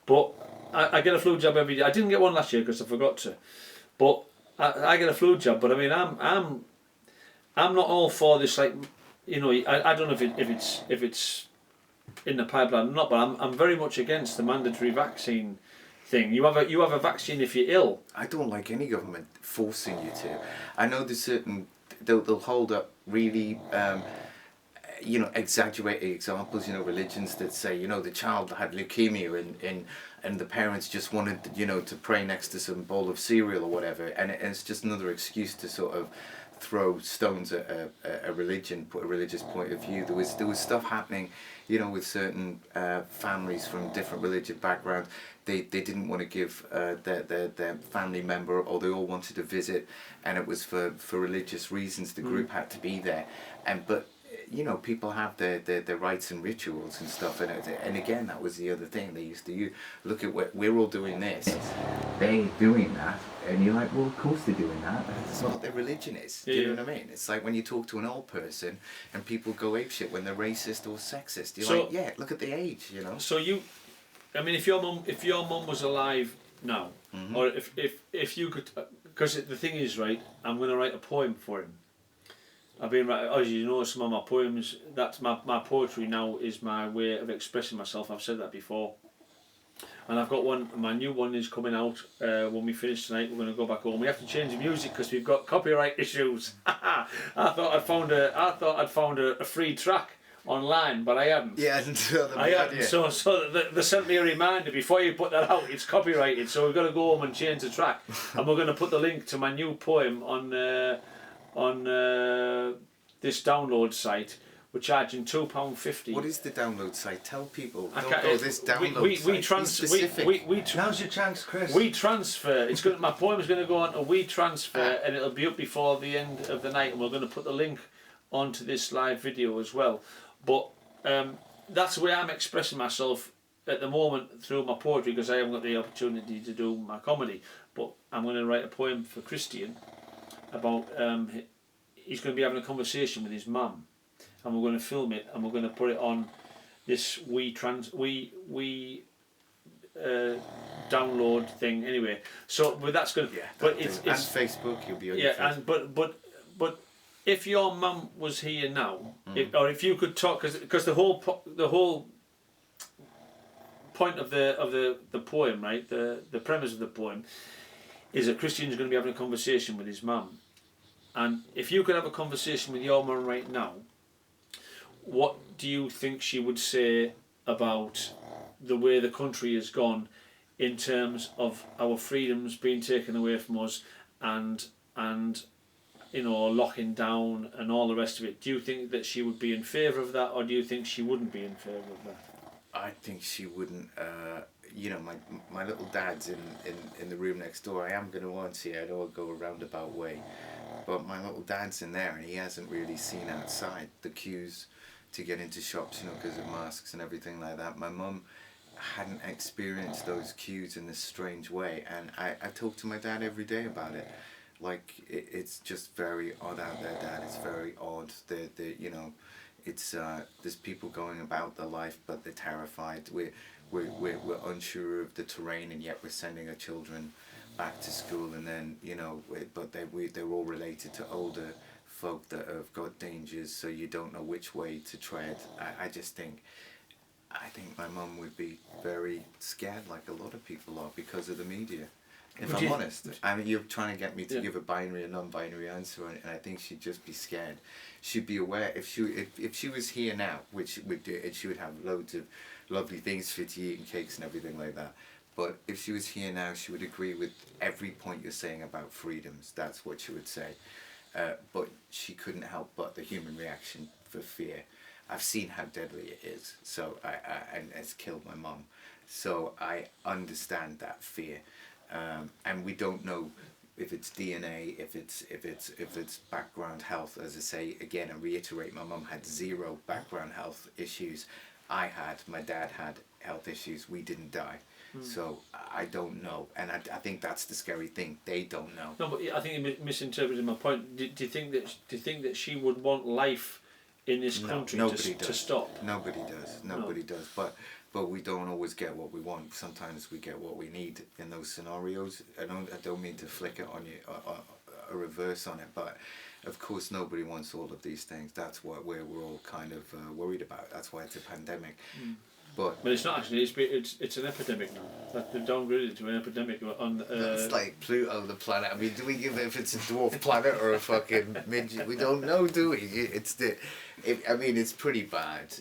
but I get a flu jab every day. I didn't get one last year because I forgot to, but I get a flu jab. But I mean, I'm not all for this. Like, you know, I don't know if it's in the pipeline or not, but I'm very much against the mandatory vaccine thing. You have a vaccine if you're ill. I don't like any government forcing you to. I know there's certain. They'll hold up really, exaggerated examples. Religions that say, the child had leukemia and the parents just wanted, to pray next to some bowl of cereal or whatever, and it's just another excuse to sort of throw stones at a religion, put a religious point of view. There was stuff happening, with certain families from different religious backgrounds. They didn't want to give their family member, or they all wanted to visit, and it was for religious reasons. The group had to be there, but people have their rites and rituals and stuff, and again, that was the other thing they used to use. Look at what we're all doing this, they're doing that, and you're like, well, of course they're doing that. That's not what their religion is. Do you know what I mean? It's like when you talk to an old person and people go apeshit when they're racist or sexist. You're like, yeah, look at the age, So if your mum was alive now, or if you could, because the thing is, right, I'm going to write a poem for him. I've been writing, as you know, some of my poems. That's my poetry now is my way of expressing myself. I've said that before, and I've got one. My new one is coming out when we finish tonight. We're going to go back home. We have to change the music because we've got copyright issues. I thought I'd found a free track online, but I hadn't. Yeah, I hadn't. So they sent me a reminder before you put that out. It's copyrighted, so we've got to go home and change the track. And we're going to put the link to my new poem on this download site. We're charging £2.50. What is the download site? Tell people. Don't go this download site. Now's your chance, Chris. We transfer. My poem is going to go on a WeTransfer, and it'll be up before the end of the night. And we're going to put the link onto this live video as well. But that's the way I'm expressing myself at the moment through my poetry, because I haven't got the opportunity to do my comedy. But I'm going to write a poem for Christian about he's going to be having a conversation with his mum, and we're going to film it and we're going to put it on this download thing anyway. So, but that's good. Yeah, but and Facebook, you'll be on your Facebook. and but if your mum was here now, or if you could talk, because the whole point of the poem, right? The premise of the poem is that Christian's going to be having a conversation with his mum, and if you could have a conversation with your mum right now, what do you think she would say about the way the country has gone in terms of our freedoms being taken away from us and locking down and all the rest of it? Do you think that she would be in favour of that, or do you think she wouldn't be in favour of that? I think she wouldn't. My little dad's in the room next door. I am going to want to see. I know I'll go a roundabout way, but my little dad's in there, and he hasn't really seen outside the queues to get into shops, because of masks and everything like that. My mum hadn't experienced those queues in this strange way, and I talk to my dad every day about it. Like, it's just very odd out there, Dad. It's very odd. It's there's people going about their life, but they're terrified. We're unsure of the terrain, and yet we're sending our children back to school, and then but they're all related to older folk that have got dangers, so you don't know which way to tread. I think my mum would be very scared, like a lot of people are, because of the media. If I'm honest, I mean, you're trying to get me to give a binary and non-binary answer, and I think she'd just be scared. She'd be aware if she was here now, which would do it, she would have loads of lovely things for you to eat and cakes and everything like that. But if she was here now, she would agree with every point you're saying about freedoms. That's what she would say. But she couldn't help but the human reaction for fear. I've seen how deadly it is, so and it's killed my mum. So I understand that fear. And we don't know if it's DNA, if it's background health. As I say again, and reiterate, my mum had zero background health issues. My dad had health issues. We didn't die. So I don't know, and I think that's the scary thing. They don't know. No, but I think you misinterpreted my point. Do you think that she would want life in this country to stop? Nobody does. Nobody does. But we don't always get what we want. Sometimes we get what we need in those scenarios. I don't mean to flick it on you, a reverse on it, but of course nobody wants all of these things. That's what we're all kind of worried about. That's why it's a pandemic. But it's not actually. It's an epidemic now. They've downgraded to an epidemic on. It's like Pluto, the planet. I mean, do we give it if it's a dwarf planet or a fucking midget? We don't know, do we? It's pretty bad.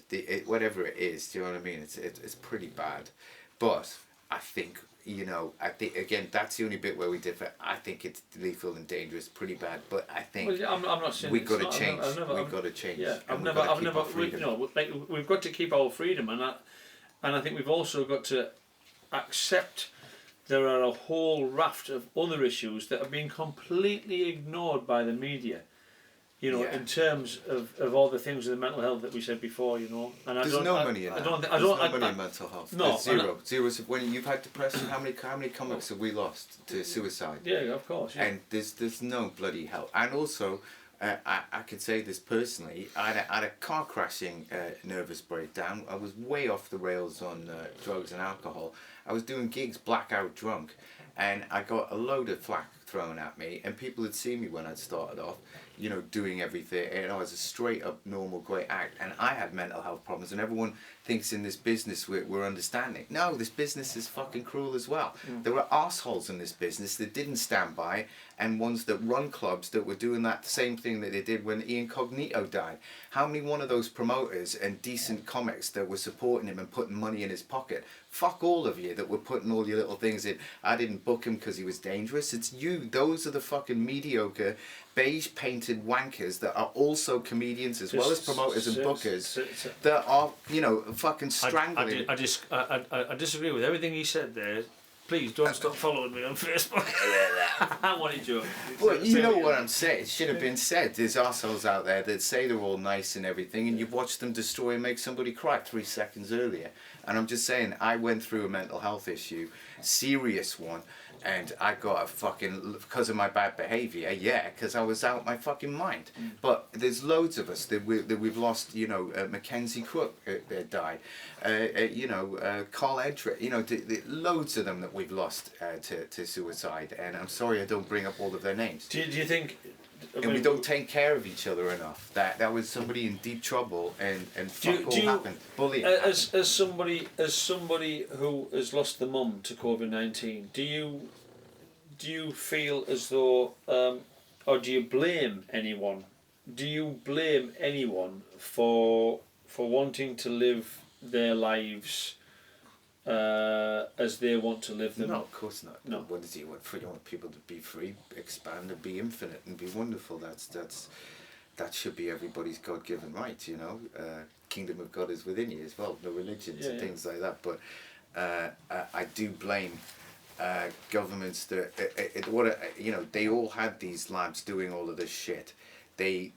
Whatever it is, do you know what I mean? It's pretty bad. But I think again, that's the only bit where we differ. I think it's lethal and dangerous, pretty bad. But I think I'm not saying we've got to change. We've got to change. Yeah, we've got to keep our freedom, and I think we've also got to accept there are a whole raft of other issues that have been completely ignored by the media. In terms of all the things of the mental health that we said before, and there's no money in that. There's no money in mental health. No, zero. When you've had depression, how many comics have we lost to suicide? Yeah, of course. Yeah. And there's no bloody help. And also, I could say this personally. I had a car crashing nervous breakdown. I was way off the rails on drugs and alcohol. I was doing gigs blackout drunk, and I got a load of flack thrown at me, and people had seen me when I'd started off, doing everything, and I was a straight up normal great act, and I had mental health problems, and everyone thinks in this business we're understanding. No, this business is fucking cruel as well. There were arseholes in this business that didn't stand by, and ones that run clubs that were doing that same thing that they did when Ian Cognito died. How many one of those promoters and decent comics that were supporting him and putting money in his pocket? Fuck all of you that were putting all your little things in. I didn't book him because he was dangerous. It's you. Those are the fucking mediocre, beige-painted wankers that are also comedians as well as promoters and bookers that are, fucking strangling. I disagree with everything he said there. Please don't stop following me on Facebook. I wanted you. Well, you know what I'm saying. It should have been said. There's arseholes out there that say they're all nice and everything, and you've watched them destroy and make somebody cry 3 seconds earlier. And I'm just saying, I went through a mental health issue, serious one, And I got a fucking, because of my bad behaviour, yeah, because I was out my fucking mind. But there's loads of us that we've lost, you know, Mackenzie Crook died, you know, Carl Edrick, you know, loads of them that we've lost to suicide. And I'm sorry I don't bring up all of their names. Do you think... And we don't take care of each other enough. That was somebody in deep trouble, and fuck all happened. Bullying. As somebody who has lost the mum to COVID-19, do you feel as though, or do you blame anyone? Do you blame anyone for wanting to live their lives as they want to live them? No, of course not. No. What does he want? You want people to be free, expand, and be infinite, and be wonderful. That should be everybody's God-given right. You know, kingdom of God is within you as well. No religions and things like that. But I do blame governments that you know, they all had these labs doing all of this shit. They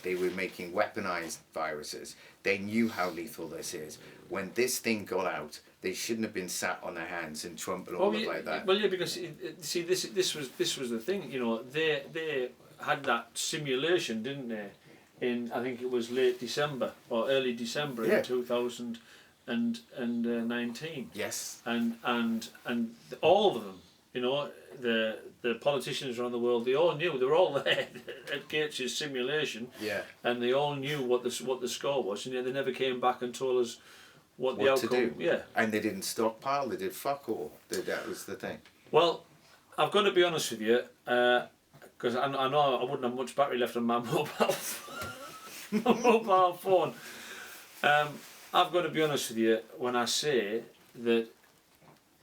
were making weaponized viruses. They knew how lethal this is. When this thing got out, they shouldn't have been sat on their hands in Trump and all like that. Well, yeah, because see, this was the thing. You know, they had that simulation, didn't they? In, I think it was late December or early December in 2019. Yes. And all of them, you know, the politicians around the world, they all knew, they were all there at Gates's simulation. Yeah. And they all knew what the score was, and yet they never came back and told us what the outcome. To do. Yeah. And they didn't stockpile. They did fuck all. That was the thing. Well, I've got to be honest with you, because I know I wouldn't have much battery left on my mobile phone. I've got to be honest with you when I say that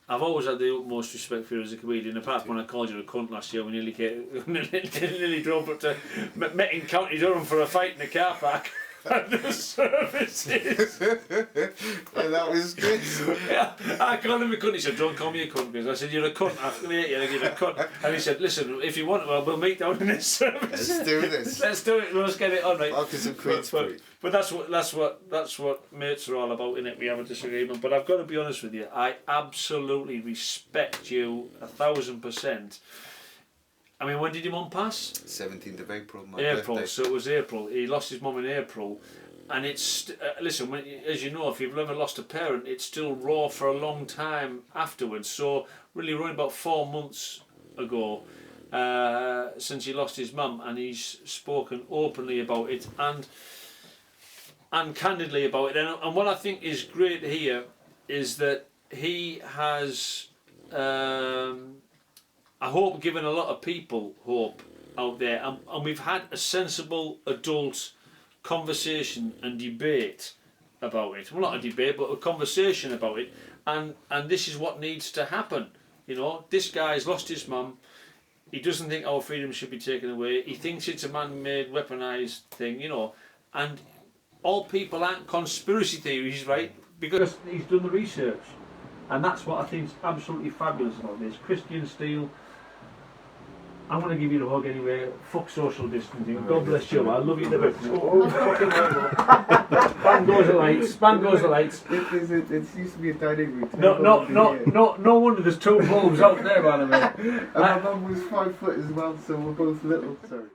I've always had the utmost respect for you as a comedian. Apart from when I called you a cunt last year, we nearly drove up to Metting County Durham for a fight in the car park. The services. And that was good. Yeah, I called him a cunt. He said, "Don't call me a cunt," because I said, "You're a cunt. I hate you. You're a cunt." And he said, "Listen, if you want, we'll meet down in this service. Let's do this. Let's do it. Let's get it on, right?" Focus on Queensbury. But that's what mates are all about, innit? We have a disagreement. But I've got to be honest with you. I absolutely respect you 1,000%. I mean, when did your mum pass? 17th of April, my April, birthday. so it was April. He lost his mum in April. And it's, listen, as you know, if you've ever lost a parent, it's still raw for a long time afterwards. So, really, around about 4 months ago, since he lost his mum, and he's spoken openly about it and candidly about it. And what I think is great here is that he has... I hope given a lot of people hope out there, and we've had a sensible adult conversation and debate about it. Well, not a debate, but a conversation about it, and this is what needs to happen. You know, this guy's lost his mum. He doesn't think our freedom should be taken away. He thinks it's a man-made, weaponised thing. You know, and all people aren't conspiracy theories, right? Because he's done the research, and that's what I think is absolutely fabulous about this. Christian Steele. I'm going to give you the hug anyway. Fuck social distancing. God bless you. I love you to bits. Oh, fucking hell. Bang goes the lights. Bang goes the lights. It used to be a dining room. No wonder there's 2 bulbs out there, by the way. And my mum was 5 foot as well, so we're both little. Sorry.